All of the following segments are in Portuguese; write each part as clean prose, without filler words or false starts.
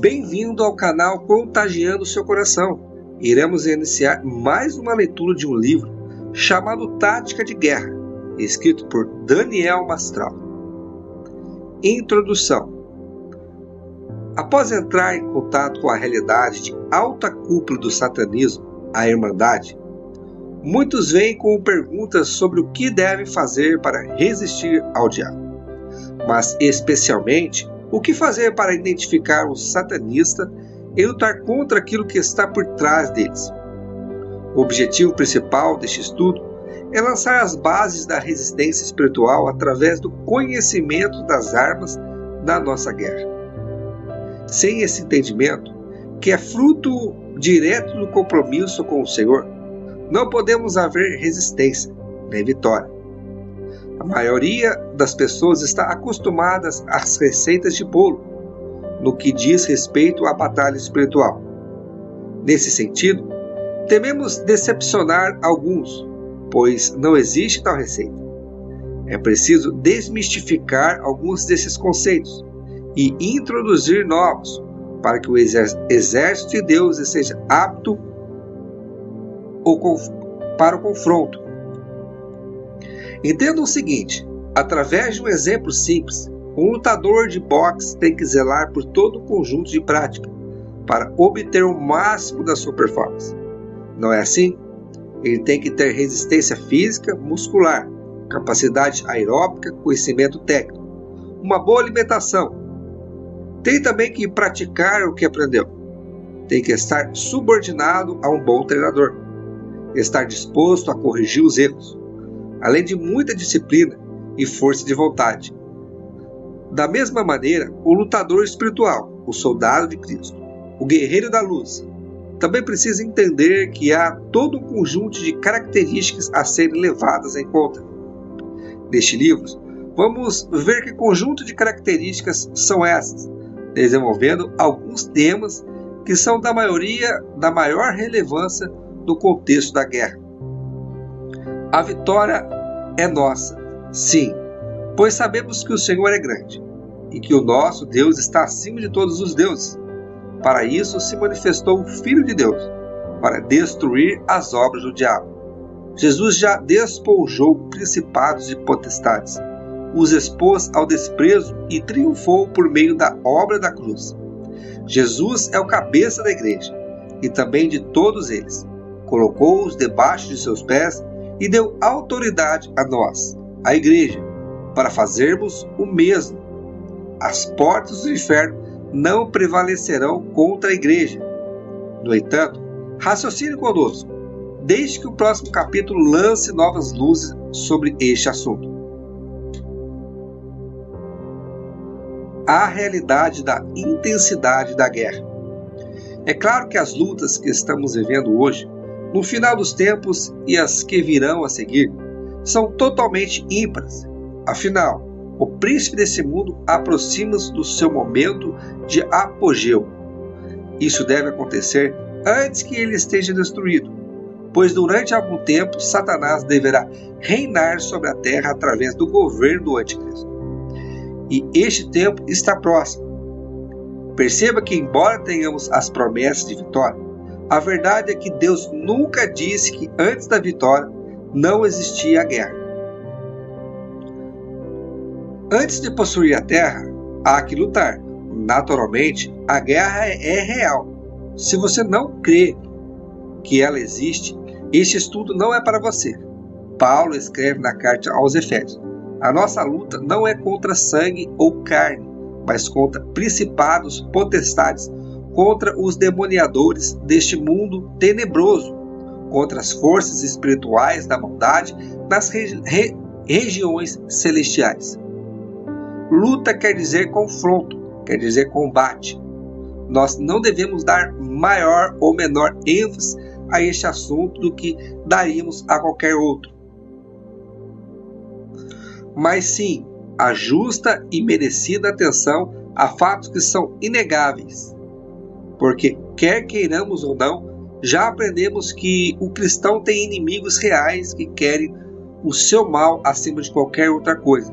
Bem-vindo ao canal Contagiando Seu Coração. Iremos iniciar mais uma leitura de um livro chamado Tática de Guerra, escrito por Daniel Mastral. Introdução. Após entrar em contato com a realidade de alta cúpula do satanismo, a Irmandade, muitos vêm com perguntas sobre o que devem fazer para resistir ao diabo, mas especialmente o que fazer para identificar um satanista e lutar contra aquilo que está por trás deles. O objetivo principal deste estudo é lançar as bases da resistência espiritual através do conhecimento das armas da nossa guerra. Sem esse entendimento, que é fruto direto do compromisso com o Senhor, não podemos haver resistência nem vitória. A maioria das pessoas está acostumada às receitas de bolo, no que diz respeito à batalha espiritual. Nesse sentido, tememos decepcionar alguns, pois não existe tal receita. É preciso desmistificar alguns desses conceitos e introduzir novos, para que o exército de Deus seja apto para o confronto. Entenda o seguinte: através de um exemplo simples, um lutador de boxe tem que zelar por todo o conjunto de prática para obter o máximo da sua performance. Não é assim? Ele tem que ter resistência física, muscular, capacidade aeróbica, conhecimento técnico, uma boa alimentação. Tem também que praticar o que aprendeu. Tem que estar subordinado a um bom treinador. Estar disposto a corrigir os erros, além de muita disciplina e força de vontade. Da mesma maneira, o lutador espiritual, o soldado de Cristo, o guerreiro da luz, também precisa entender que há todo um conjunto de características a serem levadas em conta. Neste livro, vamos ver que conjunto de características são essas, desenvolvendo alguns temas que são da maior relevância no contexto da guerra. A vitória é nossa, sim, pois sabemos que o Senhor é grande e que o nosso Deus está acima de todos os deuses. Para isso se manifestou o Filho de Deus, para destruir as obras do diabo. Jesus já despojou principados e potestades, os expôs ao desprezo e triunfou por meio da obra da cruz. Jesus é o cabeça da igreja e também de todos eles. Colocou-os debaixo de seus pés e deu autoridade a nós, a igreja, para fazermos o mesmo. As portas do inferno não prevalecerão contra a igreja. No entanto, raciocine conosco, desde que o próximo capítulo lance novas luzes sobre este assunto. A realidade da intensidade da guerra. É claro que as lutas que estamos vivendo hoje, no final dos tempos e as que virão a seguir, são totalmente ímpares. Afinal, o príncipe desse mundo aproxima-se do seu momento de apogeu. Isso deve acontecer antes que ele esteja destruído, pois durante algum tempo Satanás deverá reinar sobre a terra através do governo do anticristo. E este tempo está próximo. Perceba que, embora tenhamos as promessas de vitória, a verdade é que Deus nunca disse que antes da vitória não existia a guerra. Antes de possuir a terra, há que lutar. Naturalmente, a guerra é real. Se você não crê que ela existe, este estudo não é para você. Paulo escreve na carta aos Efésios: a nossa luta não é contra sangue ou carne, mas contra principados, potestades, contra os demoniadores deste mundo tenebroso, contra as forças espirituais da maldade nas regiões celestiais. Luta quer dizer confronto, quer dizer combate. Nós não devemos dar maior ou menor ênfase a este assunto do que daríamos a qualquer outro. Mas sim, a justa e merecida atenção a fatos que são inegáveis. Porque, quer queiramos ou não, já aprendemos que o cristão tem inimigos reais que querem o seu mal acima de qualquer outra coisa.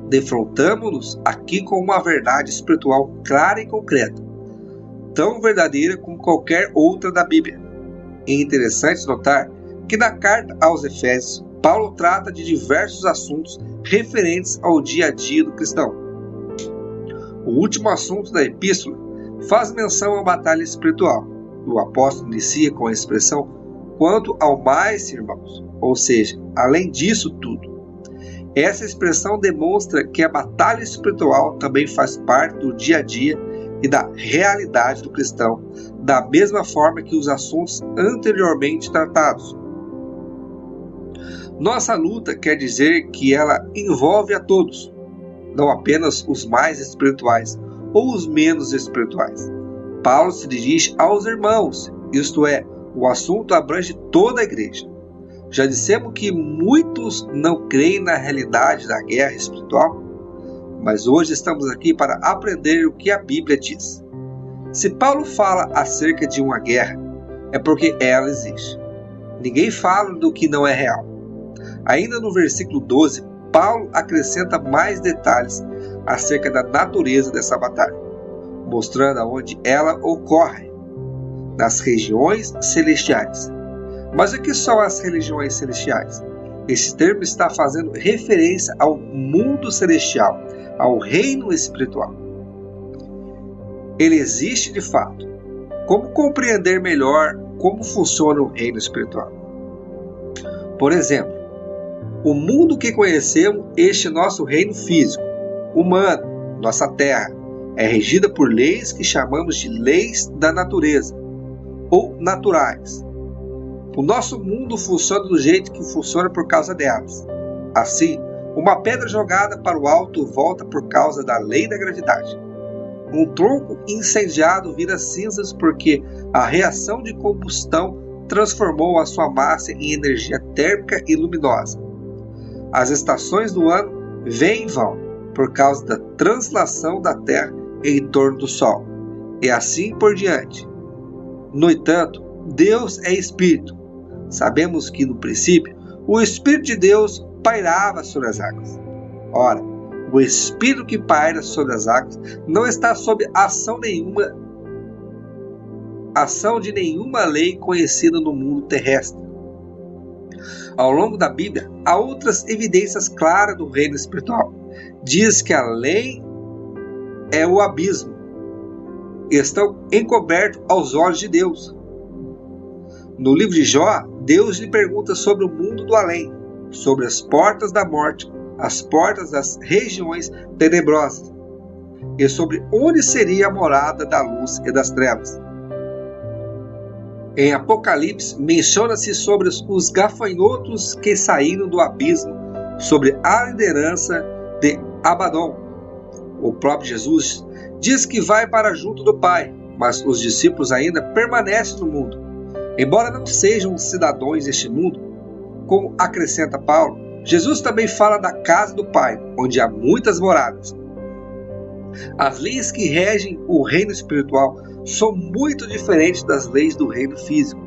Defrontamo-nos aqui com uma verdade espiritual clara e concreta. tão verdadeira como qualquer outra da Bíblia. É interessante notar que na carta aos Efésios, Paulo trata de diversos assuntos referentes ao dia a dia do cristão. O último assunto da epístola faz menção à batalha espiritual. O apóstolo inicia com a expressão "quanto ao mais, irmãos", ou seja, além disso tudo. Essa expressão demonstra que a batalha espiritual também faz parte do dia a dia e da realidade do cristão, da mesma forma que os assuntos anteriormente tratados. Nossa luta quer dizer que ela envolve a todos, não apenas os mais espirituais ou os menos espirituais. Paulo se dirige aos irmãos, isto é, o assunto abrange toda a igreja. Já dissemos que muitos não creem na realidade da guerra espiritual, mas hoje estamos aqui para aprender o que a Bíblia diz. Se Paulo fala acerca de uma guerra, é porque ela existe. Ninguém fala do que não é real. Ainda no versículo 12, Paulo acrescenta mais detalhes acerca da natureza dessa batalha, mostrando aonde ela ocorre, nas regiões celestiais. Mas o que são as regiões celestiais? Esse termo está fazendo referência ao mundo celestial, ao reino espiritual. Ele existe de fato. Como compreender melhor como funciona o reino espiritual? Por exemplo, o mundo que conhecemos, este nosso reino físico, humano, nossa terra, é regida por leis que chamamos de leis da natureza, ou naturais. O nosso mundo funciona do jeito que funciona por causa delas. Assim, uma pedra jogada para o alto volta por causa da lei da gravidade. Um tronco incendiado vira cinzas porque a reação de combustão transformou a sua massa em energia térmica e luminosa. As estações do ano vêm e vão por causa da translação da Terra em torno do Sol, e assim por diante. No entanto, Deus é Espírito. Sabemos que, no princípio, o Espírito de Deus pairava sobre as águas. Ora, o Espírito que paira sobre as águas não está sob ação de nenhuma lei conhecida no mundo terrestre. Ao longo da Bíblia, há outras evidências claras do reino espiritual. Diz que a lei é o abismo. Estão encobertos aos olhos de Deus. No livro de Jó, Deus lhe pergunta sobre o mundo do além, sobre as portas da morte, as portas das regiões tenebrosas, e sobre onde seria a morada da luz e das trevas. Em Apocalipse, menciona-se sobre os gafanhotos que saíram do abismo, sobre a liderança de Abaddon. O próprio Jesus diz que vai para junto do Pai, mas os discípulos ainda permanecem no mundo. Embora não sejam cidadãos deste mundo, como acrescenta Paulo, Jesus também fala da casa do Pai, onde há muitas moradas. As leis que regem o reino espiritual são muito diferentes das leis do reino físico.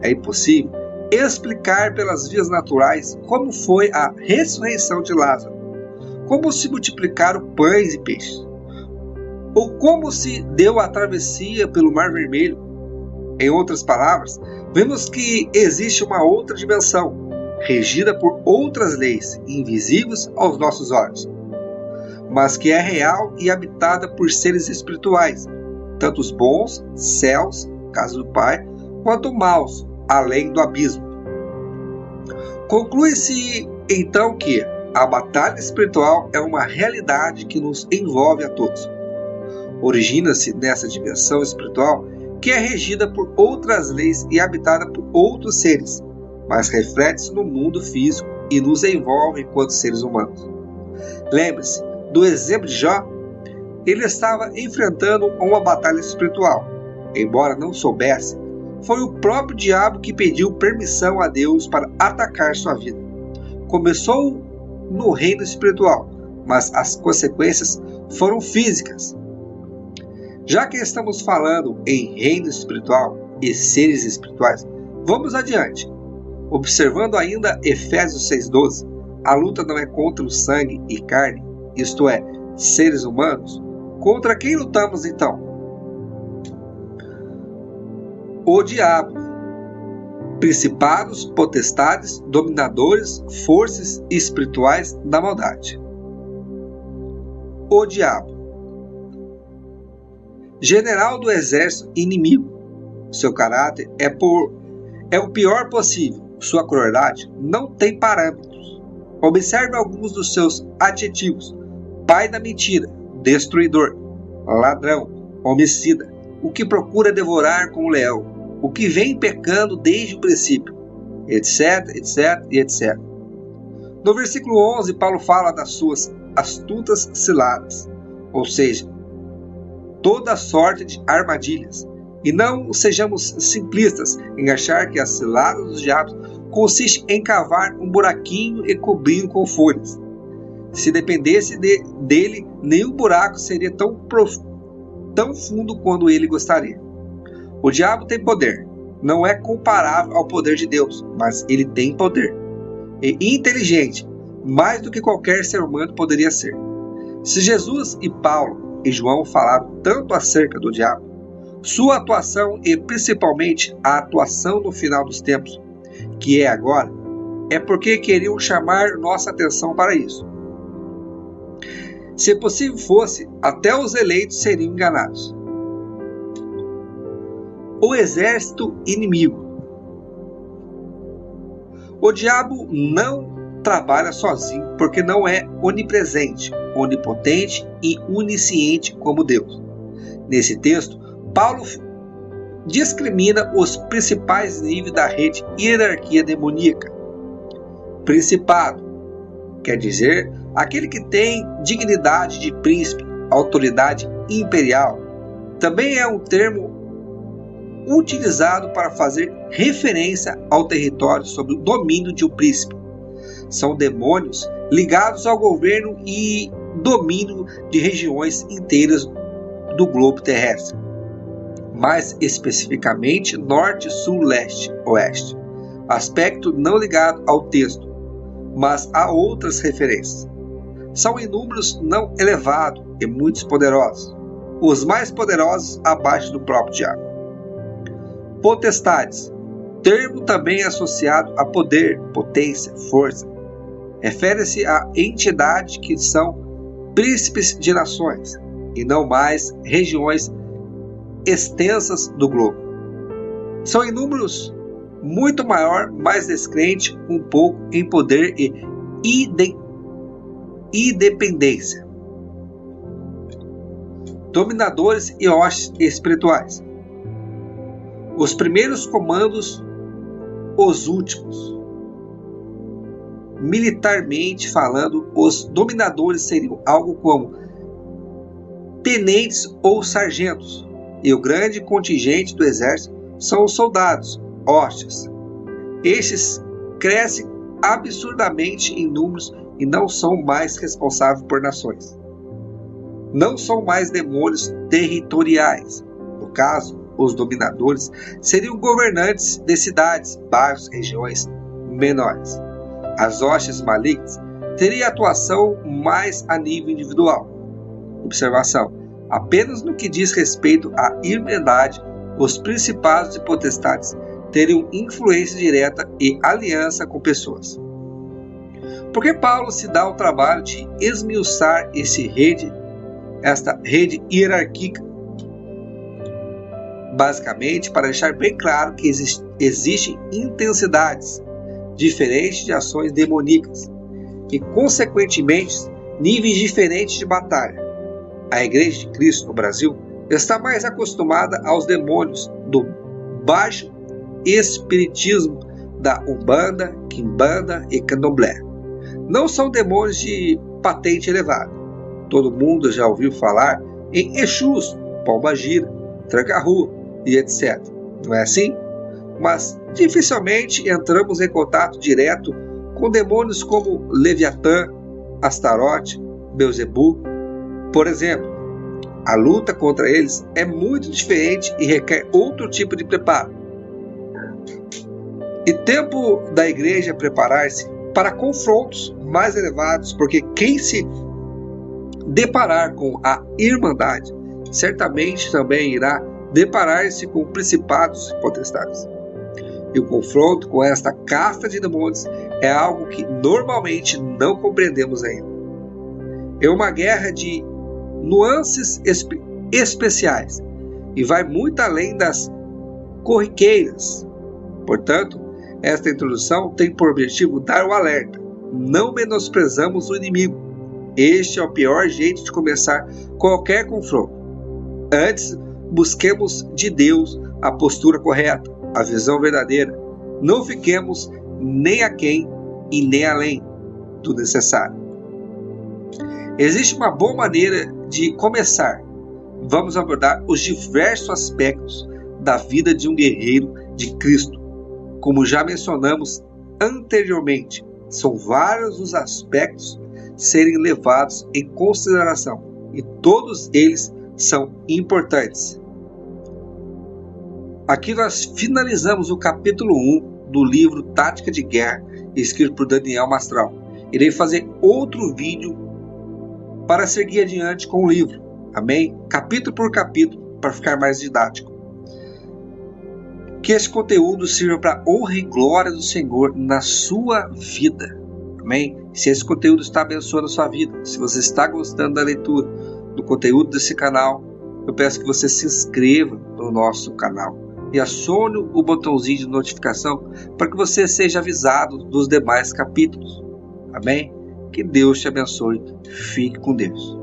É impossível explicar pelas vias naturais como foi a ressurreição de Lázaro, como se multiplicaram pães e peixes, ou como se deu a travessia pelo Mar Vermelho. Em outras palavras, vemos que existe uma outra dimensão, regida por outras leis, invisíveis aos nossos olhos, mas que é real e habitada por seres espirituais, tanto os bons, céus, casa do Pai, quanto maus, além do abismo. Conclui-se então que a batalha espiritual é uma realidade que nos envolve a todos. Origina-se nessa dimensão espiritual que é regida por outras leis e habitada por outros seres, mas reflete-se no mundo físico e nos envolve enquanto seres humanos. Lembre-se do exemplo de Jó. Ele estava enfrentando uma batalha espiritual. Embora não soubesse, foi o próprio diabo que pediu permissão a Deus para atacar sua vida. Começou no reino espiritual, mas as consequências foram físicas. Já que estamos falando em reino espiritual e seres espirituais, vamos adiante. Observando ainda Efésios 6,12, a luta não é contra o sangue e carne, isto é, seres humanos. Contra quem lutamos então? O diabo, principados, potestades, dominadores, forças espirituais da maldade. O diabo, general do exército inimigo. Seu caráter é o pior possível. Sua crueldade não tem parâmetros. Observe alguns dos seus adjetivos: pai da mentira, destruidor, ladrão, homicida, o que procura devorar como leão, o que vem pecando desde o princípio, etc, etc e etc. No versículo 11, Paulo fala das suas astutas ciladas, ou seja, toda sorte de armadilhas. E não sejamos simplistas em achar que as ciladas dos diabos consistem em cavar um buraquinho e cobri-lo com folhas. Se dependesse dele, nenhum buraco seria tão fundo quanto ele gostaria. O diabo tem poder. Não é comparável ao poder de Deus, mas ele tem poder. E inteligente, mais do que qualquer ser humano poderia ser. Se Jesus e Paulo e João falaram tanto acerca do diabo, sua atuação e principalmente a atuação no final dos tempos, que é agora, é porque queriam chamar nossa atenção para isso. Se possível fosse, até os eleitos seriam enganados. O exército inimigo. O diabo não trabalha sozinho porque não é onipresente, onipotente e onisciente como Deus. Nesse texto, Paulo discrimina os principais níveis da rede hierarquia demoníaca. Principado quer dizer aquele que tem dignidade de príncipe, autoridade imperial. Também é um termo utilizado para fazer referência ao território sob o domínio de um príncipe. São demônios ligados ao governo e domínio de regiões inteiras do globo terrestre. Mais especificamente norte, sul, leste, oeste. Aspecto não ligado ao texto, mas a outras referências. São em números não elevados e muitos poderosos, os mais poderosos abaixo do próprio diabo. Potestades, termo também associado a poder, potência, força. Refere-se a entidades que são príncipes de nações, e não mais regiões extensas do globo. São em números muito maior, mais descrente um pouco em poder e independência. Dominadores e hostes espirituais. Os primeiros comandos, os últimos. Militarmente falando, os dominadores seriam algo como tenentes ou sargentos, e o grande contingente do exército são os soldados, hostes. Estes crescem absurdamente em números e não são mais responsáveis por nações. Não são mais demônios territoriais. No caso, os dominadores seriam governantes de cidades, bairros, regiões menores. As hostes malignas teriam atuação mais a nível individual. Observação: apenas no que diz respeito à irmandade, os principados e potestades teriam influência direta e aliança com pessoas. Por que Paulo se dá o trabalho de esmiuçar esta rede hierárquica? Basicamente, para deixar bem claro que existem intensidades diferentes de ações demoníacas e, consequentemente, níveis diferentes de batalha. A Igreja de Cristo no Brasil está mais acostumada aos demônios do baixo espiritismo da Umbanda, Quimbanda e Candomblé. Não são demônios de patente elevada. Todo mundo já ouviu falar em Exus, Pombagira, Tranca-Rua e etc. Não é assim? Mas dificilmente entramos em contato direto com demônios como Leviatã, Astarote, Belzebu. Por exemplo, a luta contra eles é muito diferente e requer outro tipo de preparo. E tempo da igreja preparar-se para confrontos mais elevados, porque quem se deparar com a irmandade certamente também irá deparar-se com principados e potestades. E o confronto com esta casta de demônios é algo que normalmente não compreendemos ainda. É uma guerra de nuances especiais e vai muito além das corriqueiras. Portanto, esta introdução tem por objetivo dar o alerta. Não menosprezamos o inimigo. Este é o pior jeito de começar qualquer confronto. Antes, busquemos de Deus a postura correta, a visão verdadeira. Não fiquemos nem aquém e nem além do necessário. Existe uma boa maneira de começar. Vamos abordar os diversos aspectos da vida de um guerreiro de Cristo. Como já mencionamos anteriormente, são vários os aspectos serem levados em consideração e todos eles são importantes. Aqui nós finalizamos o capítulo 1 do livro Tática de Guerra, escrito por Daniel Mastral. Irei fazer outro vídeo para seguir adiante com o livro, amém? Capítulo por capítulo, para ficar mais didático. Que esse conteúdo sirva para honra e glória do Senhor na sua vida, amém? Se esse conteúdo está abençoando a sua vida, se você está gostando da leitura, do conteúdo desse canal, eu peço que você se inscreva no nosso canal e acione o botãozinho de notificação para que você seja avisado dos demais capítulos, amém? Que Deus te abençoe. Fique com Deus.